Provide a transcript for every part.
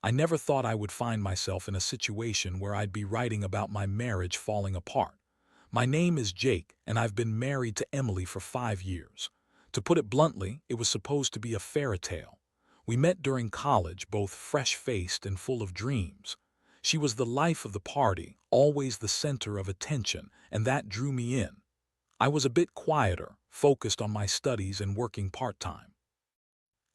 I never thought I would find myself in a situation where I'd be writing about my marriage falling apart. My name is Jake, and I've been married to Emily for 5 years. To put it bluntly, it was supposed to be a fairy tale. We met during college, both fresh-faced and full of dreams. She was the life of the party, always the center of attention, and that drew me in. I was a bit quieter, focused on my studies and working part-time.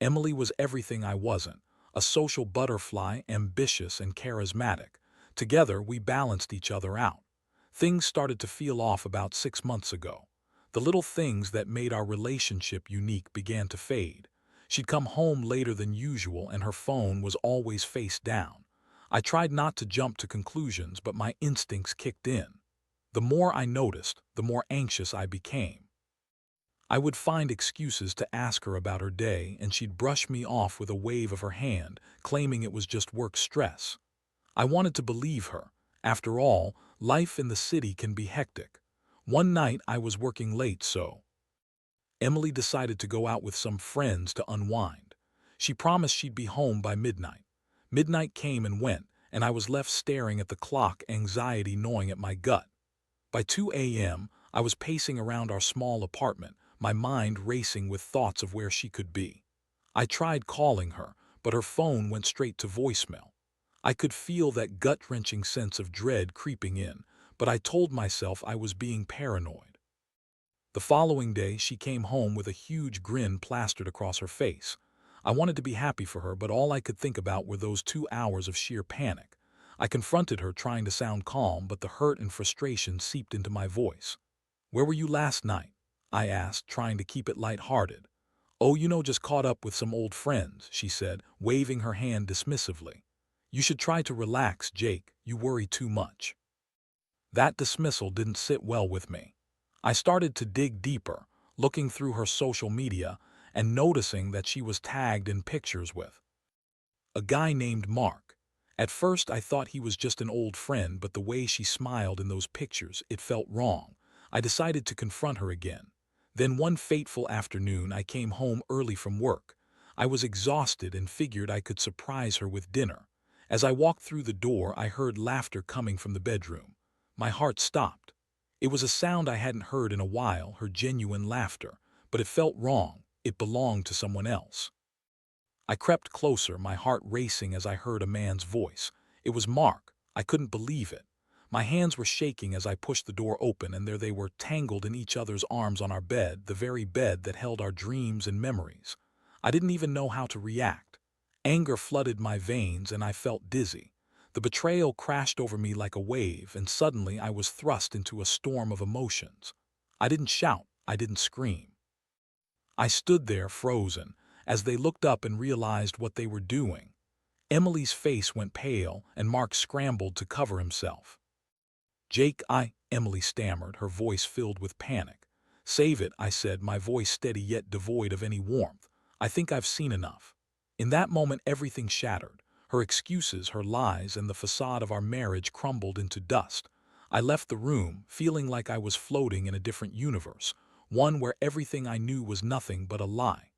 Emily was everything I wasn't, a social butterfly, ambitious and charismatic. Together, we balanced each other out. Things started to feel off about 6 months ago. The little things that made our relationship unique began to fade. She'd come home later than usual and her phone was always face down. I tried not to jump to conclusions, but my instincts kicked in. The more I noticed, the more anxious I became. I would find excuses to ask her about her day, and she'd brush me off with a wave of her hand, claiming it was just work stress. I wanted to believe her. After all, life in the city can be hectic. One night I was working late, so Emily decided to go out with some friends to unwind. She promised she'd be home by midnight. Midnight came and went, and I was left staring at the clock, anxiety gnawing at my gut. By 2 a.m., I was pacing around our small apartment, my mind racing with thoughts of where she could be. I tried calling her, but her phone went straight to voicemail. I could feel that gut-wrenching sense of dread creeping in, but I told myself I was being paranoid. The following day, she came home with a huge grin plastered across her face. I wanted to be happy for her, but all I could think about were those 2 hours of sheer panic. I confronted her, trying to sound calm, but the hurt and frustration seeped into my voice. "Where were you last night?" I asked, trying to keep it lighthearted. "Oh, just caught up with some old friends," she said, waving her hand dismissively. "You should try to relax, Jake. You worry too much." That dismissal didn't sit well with me. I started to dig deeper, looking through her social media and noticing that she was tagged in pictures with a guy named Mark. At first I thought he was just an old friend, but the way she smiled in those pictures, it felt wrong. I decided to confront her again. Then one fateful afternoon I came home early from work. I was exhausted and figured I could surprise her with dinner. As I walked through the door, I heard laughter coming from the bedroom. My heart stopped. It was a sound I hadn't heard in a while, her genuine laughter, but it felt wrong. It belonged to someone else. I crept closer, my heart racing as I heard a man's voice. It was Mark. I couldn't believe it. My hands were shaking as I pushed the door open, and there they were, tangled in each other's arms on our bed, the very bed that held our dreams and memories. I didn't even know how to react. Anger flooded my veins and I felt dizzy. The betrayal crashed over me like a wave, and suddenly I was thrust into a storm of emotions. I didn't shout. I didn't scream. I stood there frozen as they looked up and realized what they were doing. Emily's face went pale and Mark scrambled to cover himself. "Jake, Emily stammered, her voice filled with panic. "Save it," I said, my voice steady yet devoid of any warmth. "I think I've seen enough." In that moment, everything shattered. Her excuses, her lies, and the facade of our marriage crumbled into dust. I left the room, feeling like I was floating in a different universe, one where everything I knew was nothing but a lie.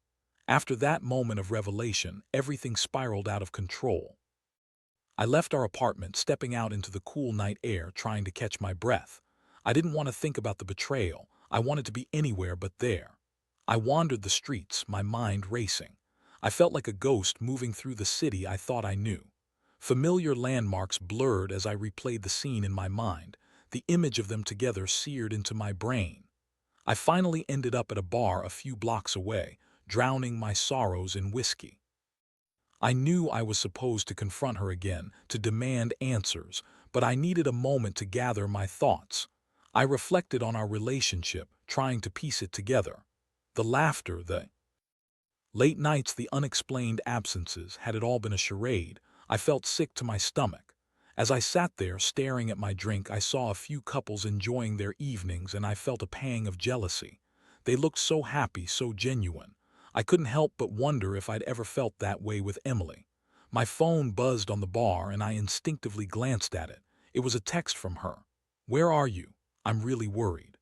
After that moment of revelation, everything spiraled out of control. I left our apartment, stepping out into the cool night air, trying to catch my breath. I didn't want to think about the betrayal. I wanted to be anywhere but there. I wandered the streets, my mind racing. I felt like a ghost moving through the city I thought I knew. Familiar landmarks blurred as I replayed the scene in my mind, the image of them together seared into my brain. I finally ended up at a bar a few blocks away, drowning my sorrows in whiskey. I knew I was supposed to confront her again, to demand answers, but I needed a moment to gather my thoughts. I reflected on our relationship, trying to piece it together. The laughter, the late nights, the unexplained absences, had it all been a charade? I felt sick to my stomach. As I sat there staring at my drink, I saw a few couples enjoying their evenings and I felt a pang of jealousy. They looked so happy, so genuine. I couldn't help but wonder if I'd ever felt that way with Emily. My phone buzzed on the bar and I instinctively glanced at it. It was a text from her. "Where are you? I'm really worried."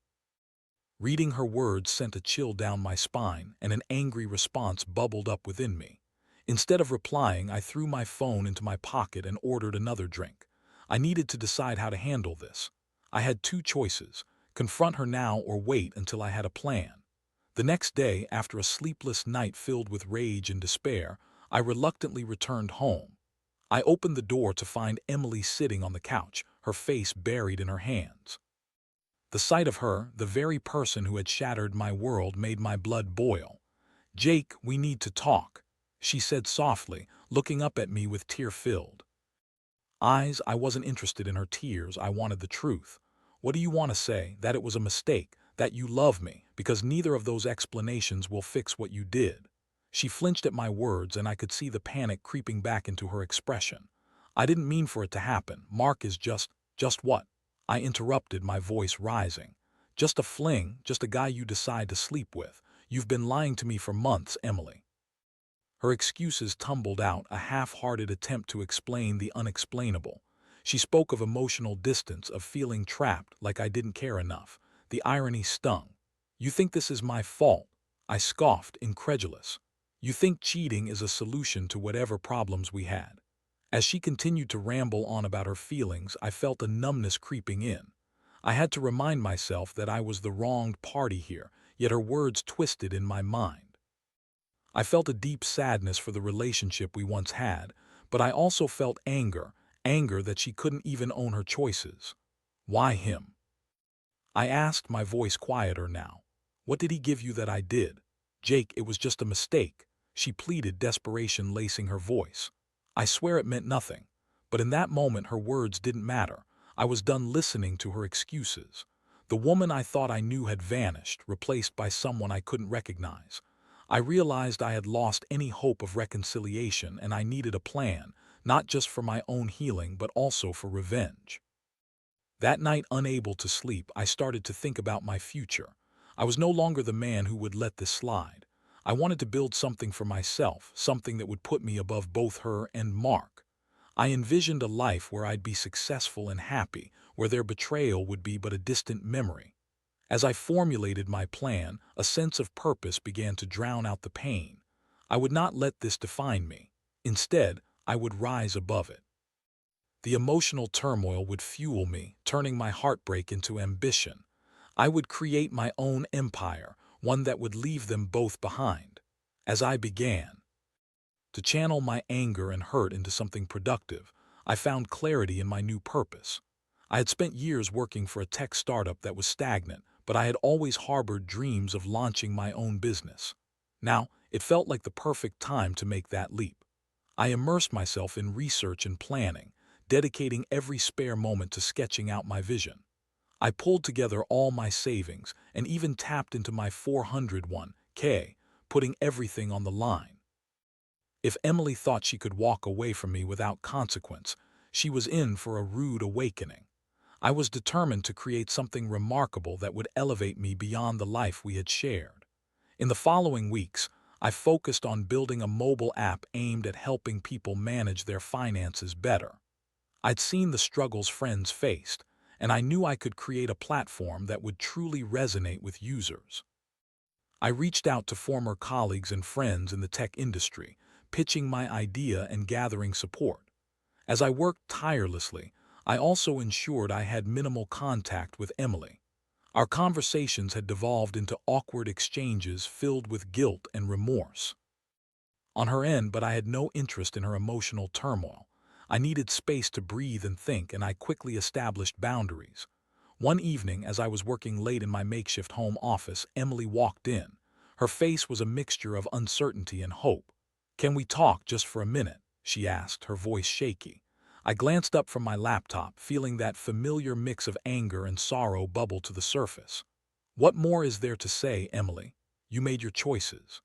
Reading her words sent a chill down my spine and an angry response bubbled up within me. Instead of replying, I threw my phone into my pocket and ordered another drink. I needed to decide how to handle this. I had two choices: confront her now or wait until I had a plan. The next day, after a sleepless night filled with rage and despair, I reluctantly returned home. I opened the door to find Emily sitting on the couch, her face buried in her hands. The sight of her, the very person who had shattered my world, made my blood boil. "Jake, we need to talk," she said softly, looking up at me with tear-filled eyes. I wasn't interested in her tears, I wanted the truth. "What do you want to say? That it was a mistake? That you love me? Because neither of those explanations will fix what you did." She flinched at my words, and I could see the panic creeping back into her expression. "I didn't mean for it to happen. Mark is just what?" I interrupted, my voice rising. "Just a fling, just a guy you decide to sleep with. You've been lying to me for months, Emily." Her excuses tumbled out, a half-hearted attempt to explain the unexplainable. She spoke of emotional distance, of feeling trapped, like I didn't care enough. The irony stung. "You think this is my fault?" I scoffed, incredulous. "You think cheating is a solution to whatever problems we had?" As she continued to ramble on about her feelings, I felt a numbness creeping in. I had to remind myself that I was the wronged party here, yet her words twisted in my mind. I felt a deep sadness for the relationship we once had, but I also felt anger that she couldn't even own her choices. "Why him?" I asked, my voice quieter now. "What did he give you that I did?" "Jake, it was just a mistake," she pleaded, desperation lacing her voice. I swear it meant nothing. But in that moment her words didn't matter. I was done listening to her excuses. The woman I thought I knew had vanished, replaced by someone I couldn't recognize. I realized I had lost any hope of reconciliation, and I needed a plan, not just for my own healing but also for revenge. That night, unable to sleep, I started to think about my future. I was no longer the man who would let this slide. I wanted to build something for myself, something that would put me above both her and Mark. I envisioned a life where I'd be successful and happy, where their betrayal would be but a distant memory. As I formulated my plan, a sense of purpose began to drown out the pain. I would not let this define me. Instead, I would rise above it. The emotional turmoil would fuel me, turning my heartbreak into ambition. I would create my own empire, one that would leave them both behind. As I began to channel my anger and hurt into something productive, I found clarity in my new purpose. I had spent years working for a tech startup that was stagnant, but I had always harbored dreams of launching my own business. Now, it felt like the perfect time to make that leap. I immersed myself in research and planning, dedicating every spare moment to sketching out my vision. I pulled together all my savings and even tapped into my 401k, putting everything on the line. If Emily thought she could walk away from me without consequence, she was in for a rude awakening. I was determined to create something remarkable that would elevate me beyond the life we had shared. In the following weeks, I focused on building a mobile app aimed at helping people manage their finances better. I'd seen the struggles friends faced, and I knew I could create a platform that would truly resonate with users. I reached out to former colleagues and friends in the tech industry, pitching my idea and gathering support. As I worked tirelessly, I also ensured I had minimal contact with Emily. Our conversations had devolved into awkward exchanges filled with guilt and remorse on her end, but I had no interest in her emotional turmoil. I needed space to breathe and think, and I quickly established boundaries. One evening, as I was working late in my makeshift home office, Emily walked in. Her face was a mixture of uncertainty and hope. "Can we talk just for a minute?" she asked, her voice shaky. I glanced up from my laptop, feeling that familiar mix of anger and sorrow bubble to the surface. "What more is there to say, Emily? You made your choices."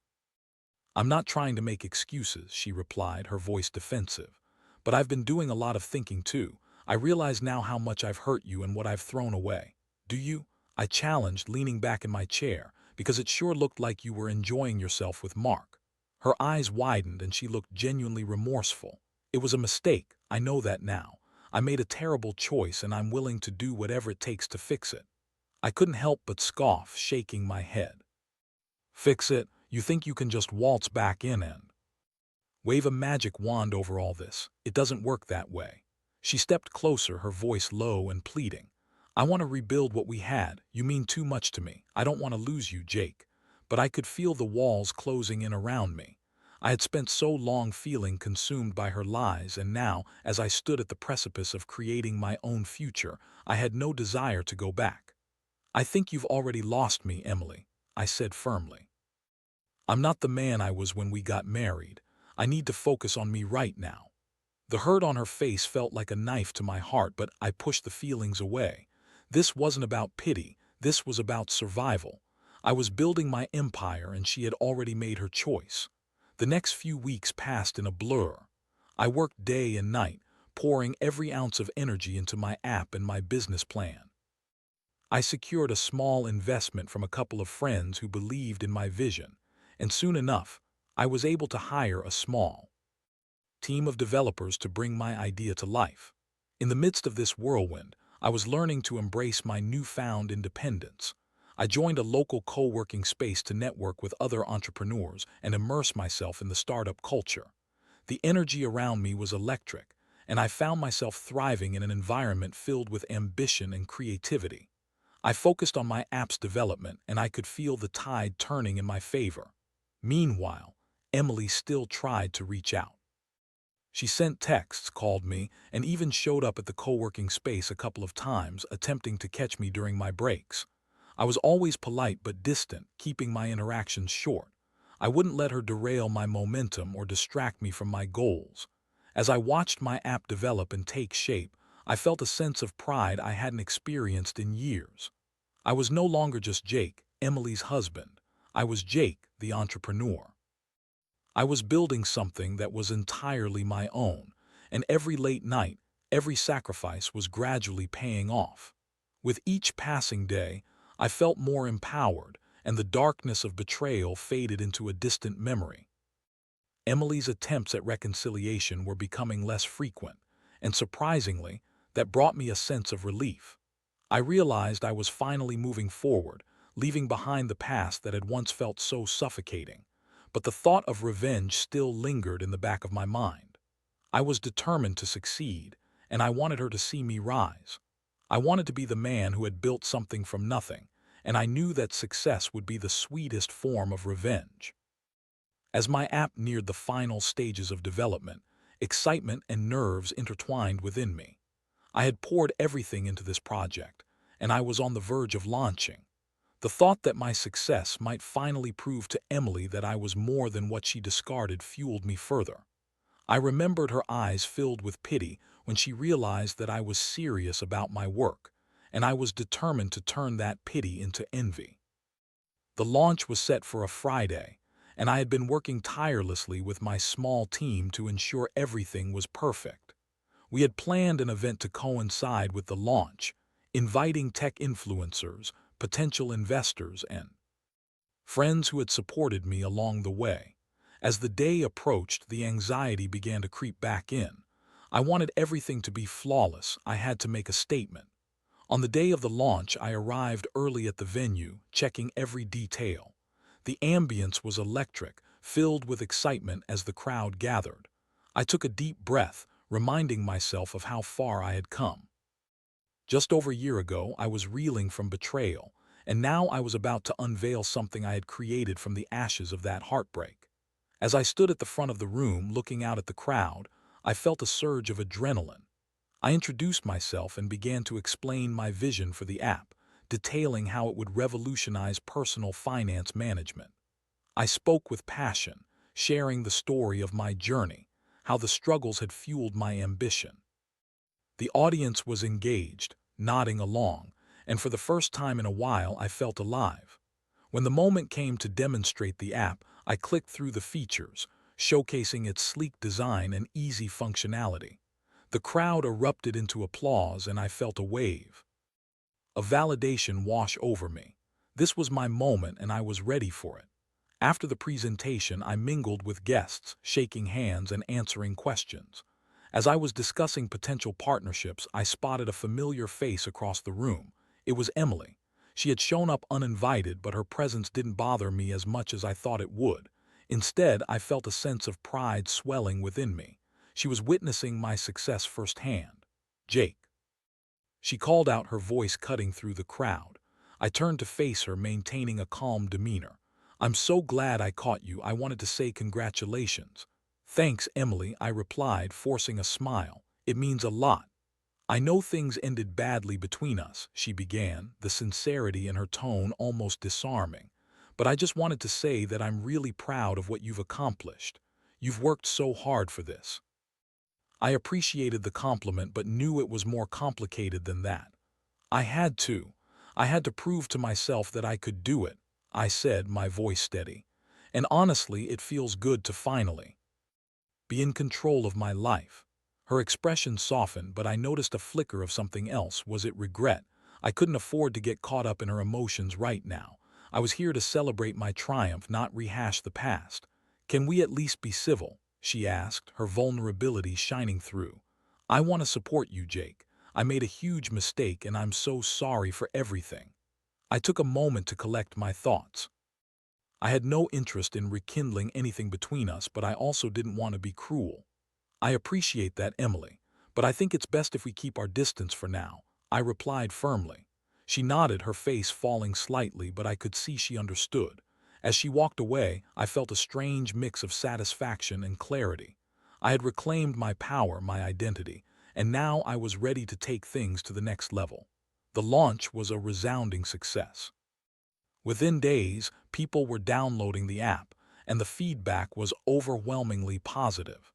"I'm not trying to make excuses," she replied, her voice defensive. "But I've been doing a lot of thinking too. I realize now how much I've hurt you and what I've thrown away." "Do you?" I challenged, leaning back in my chair, because it sure looked like you were enjoying yourself with Mark. Her eyes widened and she looked genuinely remorseful. "It was a mistake, I know that now. I made a terrible choice and I'm willing to do whatever it takes to fix it." I couldn't help but scoff, shaking my head. "Fix it? You think you can just waltz back in and Wave a magic wand over all this. It doesn't work that way. She stepped closer, her voice low and pleading. I want to rebuild what we had. You mean too much to me. I don't want to lose you, Jake. But I could feel the walls closing in around me. I had spent so long feeling consumed by her lies, and now, as I stood at the precipice of creating my own future, I had no desire to go back. I think you've already lost me, Emily, I said firmly. I'm not the man I was when we got married. I need to focus on me right now. The hurt on her face felt like a knife to my heart, but I pushed the feelings away. This wasn't about pity. This was about survival. I was building my empire, and she had already made her choice. The next few weeks passed in a blur. I worked day and night, pouring every ounce of energy into my app and my business plan. I secured a small investment from a couple of friends who believed in my vision, and soon enough, I was able to hire a small team of developers to bring my idea to life. In the midst of this whirlwind, I was learning to embrace my newfound independence. I joined a local co-working space to network with other entrepreneurs and immerse myself in the startup culture. The energy around me was electric, and I found myself thriving in an environment filled with ambition and creativity. I focused on my app's development, and I could feel the tide turning in my favor. Meanwhile, Emily still tried to reach out. She sent texts, called me, and even showed up at the co-working space a couple of times, attempting to catch me during my breaks. I was always polite but distant, keeping my interactions short. I wouldn't let her derail my momentum or distract me from my goals. As I watched my app develop and take shape, I felt a sense of pride I hadn't experienced in years. I was no longer just Jake, Emily's husband. I was Jake, the entrepreneur. I was building something that was entirely my own, and every late night, every sacrifice was gradually paying off. With each passing day, I felt more empowered, and the darkness of betrayal faded into a distant memory. Emily's attempts at reconciliation were becoming less frequent, and surprisingly, that brought me a sense of relief. I realized I was finally moving forward, leaving behind the past that had once felt so suffocating. But the thought of revenge still lingered in the back of my mind. I was determined to succeed, and I wanted her to see me rise. I wanted to be the man who had built something from nothing, and I knew that success would be the sweetest form of revenge. As my app neared the final stages of development, excitement and nerves intertwined within me. I had poured everything into this project, and I was on the verge of launching. The thought that my success might finally prove to Emily that I was more than what she discarded fueled me further. I remembered her eyes filled with pity when she realized that I was serious about my work, and I was determined to turn that pity into envy. The launch was set for a Friday, and I had been working tirelessly with my small team to ensure everything was perfect. We had planned an event to coincide with the launch, inviting tech influencers, potential investors, and friends who had supported me along the way. As the day approached, the anxiety began to creep back in. I wanted everything to be flawless. I had to make a statement. On the day of the launch, I arrived early at the venue, checking every detail. The ambience was electric, filled with excitement as the crowd gathered. I took a deep breath, reminding myself of how far I had come. Just over a year ago, I was reeling from betrayal, and now I was about to unveil something I had created from the ashes of that heartbreak. As I stood at the front of the room looking out at the crowd, I felt a surge of adrenaline. I introduced myself and began to explain my vision for the app, detailing how it would revolutionize personal finance management. I spoke with passion, sharing the story of my journey, how the struggles had fueled my ambition. The audience was engaged, nodding along, and for the first time in a while I felt alive. When the moment came to demonstrate the app, I clicked through the features, showcasing its sleek design and easy functionality. The crowd erupted into applause, and I felt a wave of validation wash over me. This was my moment, and I was ready for it. After the presentation, I mingled with guests, shaking hands and answering questions. As I was discussing potential partnerships, I spotted a familiar face across the room. It was Emily. She had shown up uninvited, but her presence didn't bother me as much as I thought it would. Instead, I felt a sense of pride swelling within me. She was witnessing my success firsthand. "Jake," she called out, her voice cutting through the crowd. I turned to face her, maintaining a calm demeanor. "I'm so glad I caught you. I wanted to say congratulations." "Thanks, Emily," I replied, forcing a smile. "It means a lot." "I know things ended badly between us," she began, the sincerity in her tone almost disarming. "But I just wanted to say that I'm really proud of what you've accomplished. You've worked so hard for this." I appreciated the compliment but knew it was more complicated than that. I had to. I had to prove to myself that I could do it, I said, my voice steady. "And honestly, it feels good to finally be in control of my life." Her expression softened, but I noticed a flicker of something else. Was it regret? I couldn't afford to get caught up in her emotions right now. I was here to celebrate my triumph, not rehash the past. "Can we at least be civil?" she asked, her vulnerability shining through. "I want to support you, Jake. I made a huge mistake and I'm so sorry for everything." I took a moment to collect my thoughts. I had no interest in rekindling anything between us, but I also didn't want to be cruel. "I appreciate that, Emily, but I think it's best if we keep our distance for now," I replied firmly. She nodded, her face falling slightly, but I could see she understood. As she walked away, I felt a strange mix of satisfaction and clarity. I had reclaimed my power, my identity, and now I was ready to take things to the next level. The launch was a resounding success. Within days, people were downloading the app, and the feedback was overwhelmingly positive.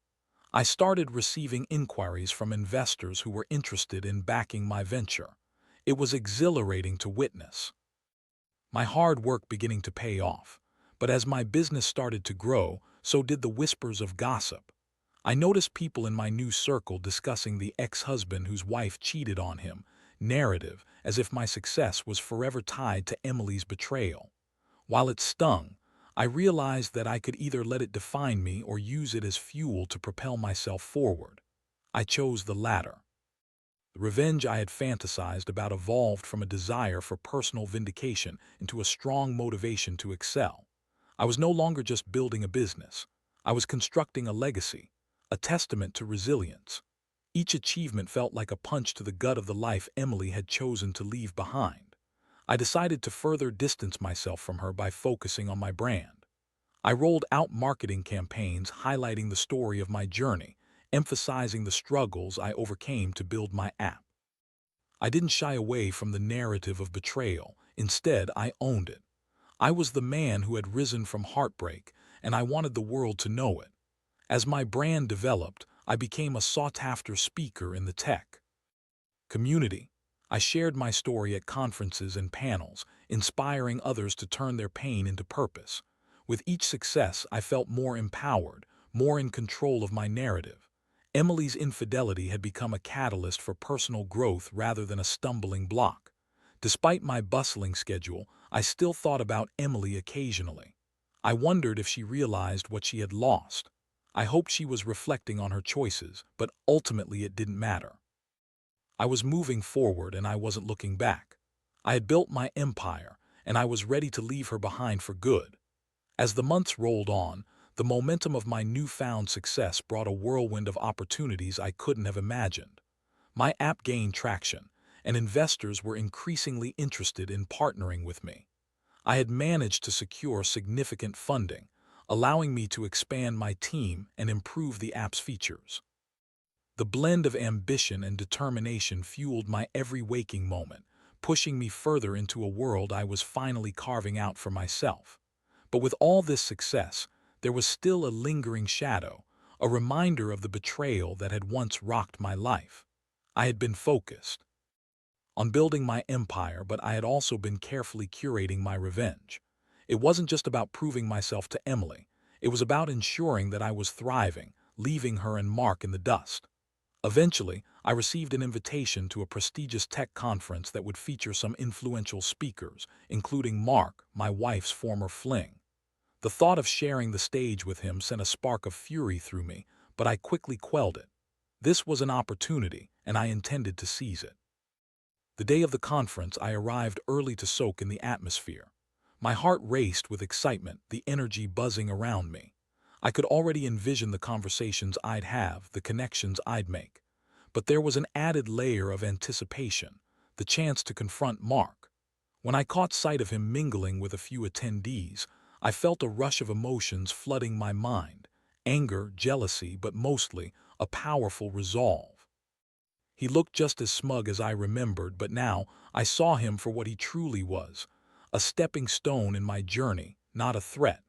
I started receiving inquiries from investors who were interested in backing my venture. It was exhilarating to witness my hard work beginning to pay off. But as my business started to grow, so did the whispers of gossip. I noticed people in my new circle discussing the ex-husband whose wife cheated on him narrative, as if my success was forever tied to Emily's betrayal. While it stung, I realized that I could either let it define me or use it as fuel to propel myself forward. I chose the latter. The revenge I had fantasized about evolved from a desire for personal vindication into a strong motivation to excel. I was no longer just building a business. I was constructing a legacy, a testament to resilience. Each achievement felt like a punch to the gut of the life Emily had chosen to leave behind. I decided to further distance myself from her by focusing on my brand. I rolled out marketing campaigns highlighting the story of my journey, emphasizing the struggles I overcame to build my app. I didn't shy away from the narrative of betrayal. Instead, I owned it. I was the man who had risen from heartbreak, and I wanted the world to know it. As my brand developed, I became a sought-after speaker in the tech community. I shared my story at conferences and panels, inspiring others to turn their pain into purpose. With each success, I felt more empowered, more in control of my narrative. Emily's infidelity had become a catalyst for personal growth rather than a stumbling block. Despite my bustling schedule, I still thought about Emily occasionally. I wondered if she realized what she had lost. I hoped she was reflecting on her choices, but ultimately it didn't matter. I was moving forward and I wasn't looking back. I had built my empire, and I was ready to leave her behind for good. As the months rolled on, the momentum of my newfound success brought a whirlwind of opportunities I couldn't have imagined. My app gained traction, and investors were increasingly interested in partnering with me. I had managed to secure significant funding, allowing me to expand my team and improve the app's features. The blend of ambition and determination fueled my every waking moment, pushing me further into a world I was finally carving out for myself. But with all this success, there was still a lingering shadow, a reminder of the betrayal that had once rocked my life. I had been focused on building my empire, but I had also been carefully curating my revenge. It wasn't just about proving myself to Emily. It was about ensuring that I was thriving, leaving her and Mark in the dust. Eventually, I received an invitation to a prestigious tech conference that would feature some influential speakers, including Mark, my wife's former fling. The thought of sharing the stage with him sent a spark of fury through me, but I quickly quelled it. This was an opportunity, and I intended to seize it. The day of the conference, I arrived early to soak in the atmosphere. My heart raced with excitement, the energy buzzing around me. I could already envision the conversations I'd have, the connections I'd make. But there was an added layer of anticipation, the chance to confront Mark. When I caught sight of him mingling with a few attendees, I felt a rush of emotions flooding my mind: anger, jealousy, but mostly a powerful resolve. He looked just as smug as I remembered, but now I saw him for what he truly was: a stepping stone in my journey, not a threat.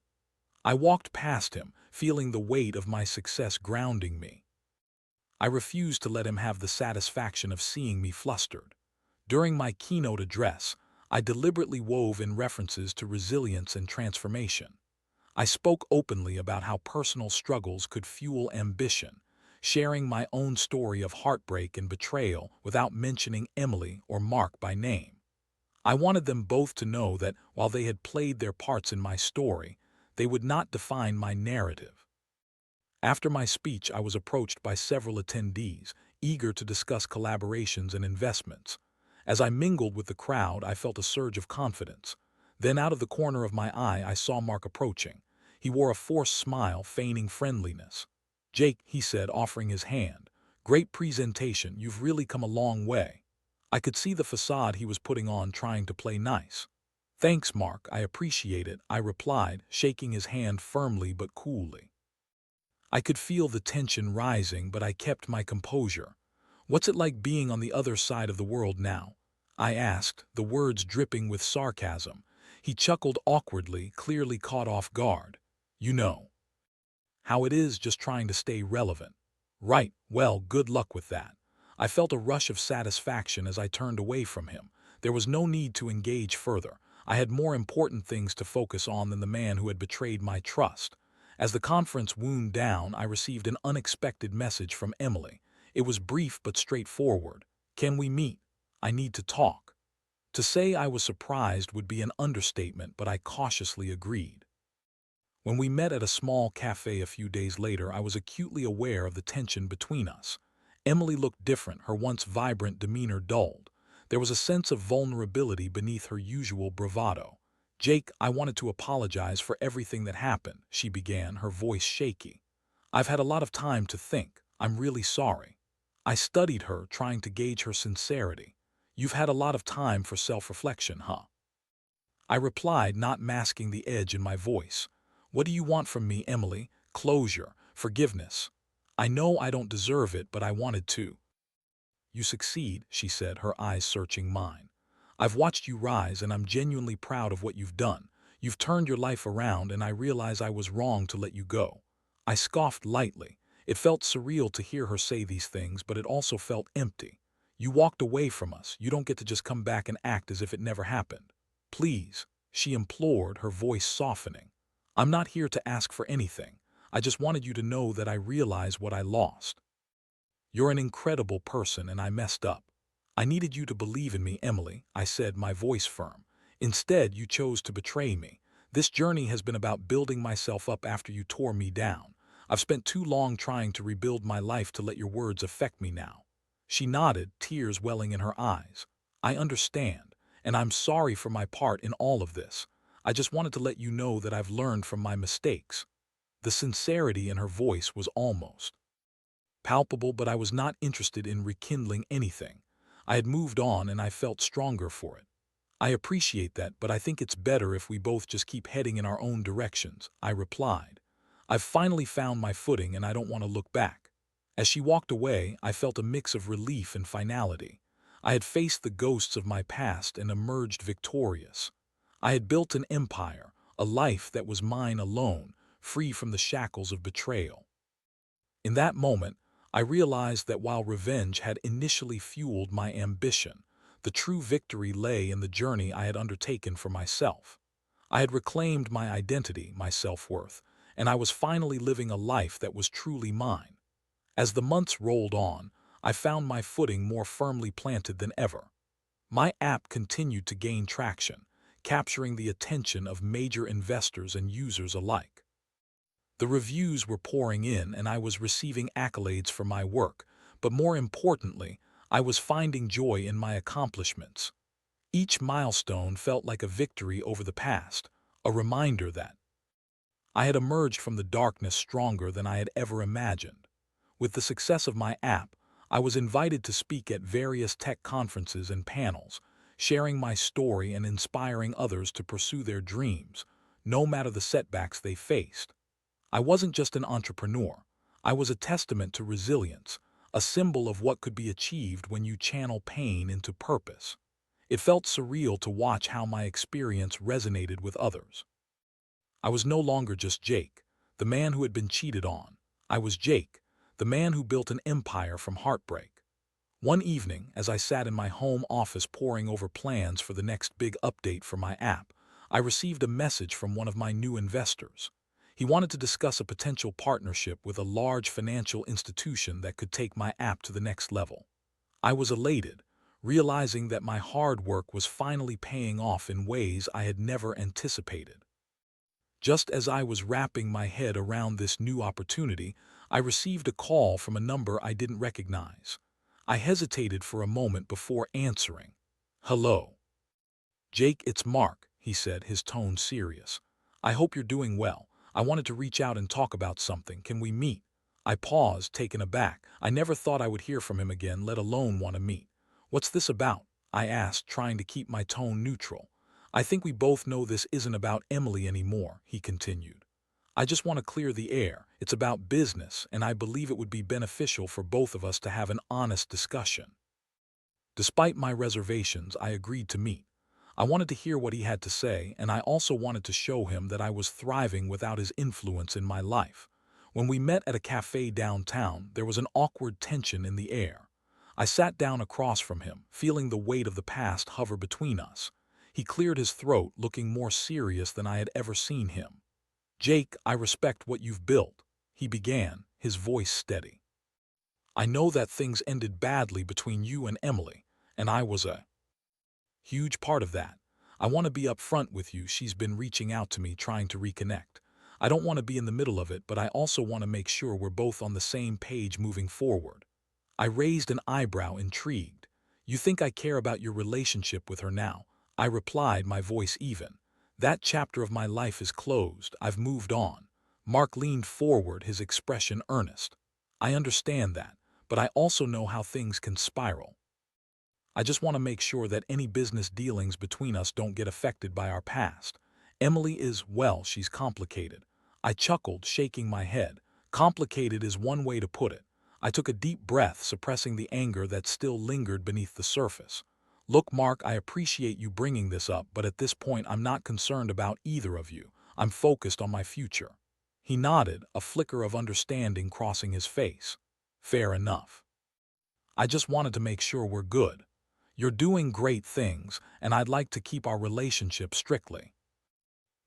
I walked past him, feeling the weight of my success grounding me. I refused to let him have the satisfaction of seeing me flustered. During my keynote address, I deliberately wove in references to resilience and transformation. I spoke openly about how personal struggles could fuel ambition, sharing my own story of heartbreak and betrayal without mentioning Emily or Mark by name. I wanted them both to know that while they had played their parts in my story, they would not define my narrative. After my speech, I was approached by several attendees, eager to discuss collaborations and investments. As I mingled with the crowd, I felt a surge of confidence. Then, out of the corner of my eye, I saw Mark approaching. He wore a forced smile, feigning friendliness. "Jake," he said, offering his hand. "Great presentation. You've really come a long way." I could see the facade he was putting on, trying to play nice. "Thanks, Mark. I appreciate it," I replied, shaking his hand firmly but coolly. I could feel the tension rising, but I kept my composure. "What's it like being on the other side of the world now?" I asked, the words dripping with sarcasm. He chuckled awkwardly, clearly caught off guard. "You know how it is, just trying to stay relevant." "Right, well, good luck with that." I felt a rush of satisfaction as I turned away from him. There was no need to engage further. I had more important things to focus on than the man who had betrayed my trust. As the conference wound down, I received an unexpected message from Emily. It was brief but straightforward. "Can we meet? I need to talk." To say I was surprised would be an understatement, but I cautiously agreed. When we met at a small cafe a few days later, I was acutely aware of the tension between us. Emily looked different, her once vibrant demeanor dulled. There was a sense of vulnerability beneath her usual bravado. "Jake, I wanted to apologize for everything that happened," she began, her voice shaky. "I've had a lot of time to think. I'm really sorry." I studied her, trying to gauge her sincerity. "You've had a lot of time for self-reflection, huh?" I replied, not masking the edge in my voice. "What do you want from me, Emily? Closure, forgiveness. I know I don't deserve it, but I wanted to." "You succeed," she said, her eyes searching mine. "I've watched you rise, and I'm genuinely proud of what you've done. You've turned your life around, and I realize I was wrong to let you go." I scoffed lightly. It felt surreal to hear her say these things, but it also felt empty. "You walked away from us. You don't get to just come back and act as if it never happened. Please," she implored, her voice softening. "I'm not here to ask for anything. I just wanted you to know that I realize what I lost. You're an incredible person, and I messed up. I needed you to believe in me, Emily," I said, my voice firm. "Instead, you chose to betray me. This journey has been about building myself up after you tore me down. I've spent too long trying to rebuild my life to let your words affect me now." She nodded, tears welling in her eyes. "I understand, and I'm sorry for my part in all of this. I just wanted to let you know that I've learned from my mistakes." The sincerity in her voice was almost palpable, but I was not interested in rekindling anything. I had moved on, and I felt stronger for it. "I appreciate that, but I think it's better if we both just keep heading in our own directions," I replied. "I've finally found my footing, and I don't want to look back." As she walked away, I felt a mix of relief and finality. I had faced the ghosts of my past and emerged victorious. I had built an empire, a life that was mine alone, free from the shackles of betrayal. In that moment, I realized that while revenge had initially fueled my ambition, the true victory lay in the journey I had undertaken for myself. I had reclaimed my identity, my self-worth, and I was finally living a life that was truly mine. As the months rolled on, I found my footing more firmly planted than ever. My app continued to gain traction, capturing the attention of major investors and users alike. The reviews were pouring in, and I was receiving accolades for my work, but more importantly, I was finding joy in my accomplishments. Each milestone felt like a victory over the past, a reminder that I had emerged from the darkness stronger than I had ever imagined. With the success of my app, I was invited to speak at various tech conferences and panels, sharing my story and inspiring others to pursue their dreams, no matter the setbacks they faced. I wasn't just an entrepreneur. I was a testament to resilience, a symbol of what could be achieved when you channel pain into purpose. It felt surreal to watch how my experience resonated with others. I was no longer just Jake, the man who had been cheated on. I was Jake, the man who built an empire from heartbreak. One evening, as I sat in my home office poring over plans for the next big update for my app, I received a message from one of my new investors. He wanted to discuss a potential partnership with a large financial institution that could take my app to the next level. I was elated, realizing that my hard work was finally paying off in ways I had never anticipated. Just as I was wrapping my head around this new opportunity, I received a call from a number I didn't recognize. I hesitated for a moment before answering. "Hello. Jake, it's Mark," he said, his tone serious. "I hope you're doing well. I wanted to reach out and talk about something. Can we meet?" I paused, taken aback. I never thought I would hear from him again, let alone want to meet. "What's this about?" I asked, trying to keep my tone neutral. "I think we both know this isn't about Emily anymore," he continued. "I just want to clear the air. It's about business, and I believe it would be beneficial for both of us to have an honest discussion." Despite my reservations, I agreed to meet. I wanted to hear what he had to say, and I also wanted to show him that I was thriving without his influence in my life. When we met at a cafe downtown, there was an awkward tension in the air. I sat down across from him, feeling the weight of the past hover between us. He cleared his throat, looking more serious than I had ever seen him. "Jake, I respect what you've built," he began, his voice steady. "I know that things ended badly between you and Emily, and I was a huge part of that. I want to be upfront with you. She's been reaching out to me, trying to reconnect. I don't want to be in the middle of it, but I also want to make sure we're both on the same page moving forward." I raised an eyebrow, intrigued. "You think I care about your relationship with her now?" I replied, my voice even. "That chapter of my life is closed. I've moved on." Mark leaned forward, his expression earnest. "I understand that, but I also know how things can spiral. I just want to make sure that any business dealings between us don't get affected by our past. Emily is, well, she's complicated." I chuckled, shaking my head. Complicated is one way to put it. I took a deep breath, suppressing the anger that still lingered beneath the surface. "Look, Mark, I appreciate you bringing this up, but at this point I'm not concerned about either of you. I'm focused on my future." He nodded, a flicker of understanding crossing his face. "Fair enough. I just wanted to make sure we're good. You're doing great things, and I'd like to keep our relationship strictly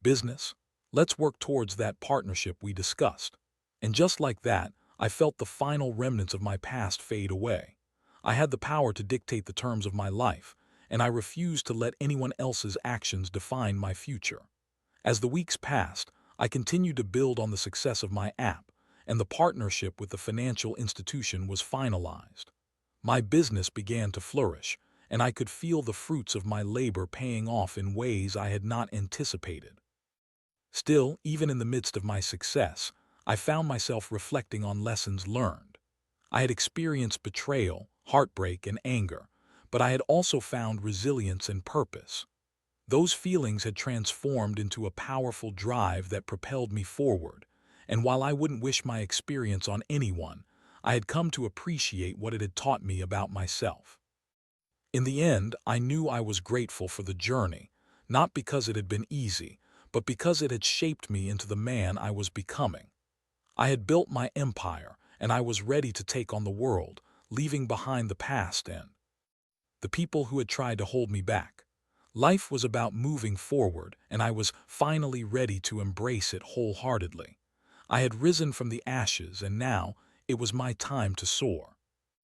business. Let's work towards that partnership we discussed." And just like that, I felt the final remnants of my past fade away. I had the power to dictate the terms of my life, and I refused to let anyone else's actions define my future. As the weeks passed, I continued to build on the success of my app, and the partnership with the financial institution was finalized. My business began to flourish, and I could feel the fruits of my labor paying off in ways I had not anticipated. Still, even in the midst of my success, I found myself reflecting on lessons learned. I had experienced betrayal, heartbreak, and anger, but I had also found resilience and purpose. Those feelings had transformed into a powerful drive that propelled me forward, and while I wouldn't wish my experience on anyone, I had come to appreciate what it had taught me about myself. In the end, I knew I was grateful for the journey, not because it had been easy, but because it had shaped me into the man I was becoming. I had built my empire, and I was ready to take on the world, leaving behind the past and the people who had tried to hold me back. Life was about moving forward, and I was finally ready to embrace it wholeheartedly. I had risen from the ashes, and now it was my time to soar.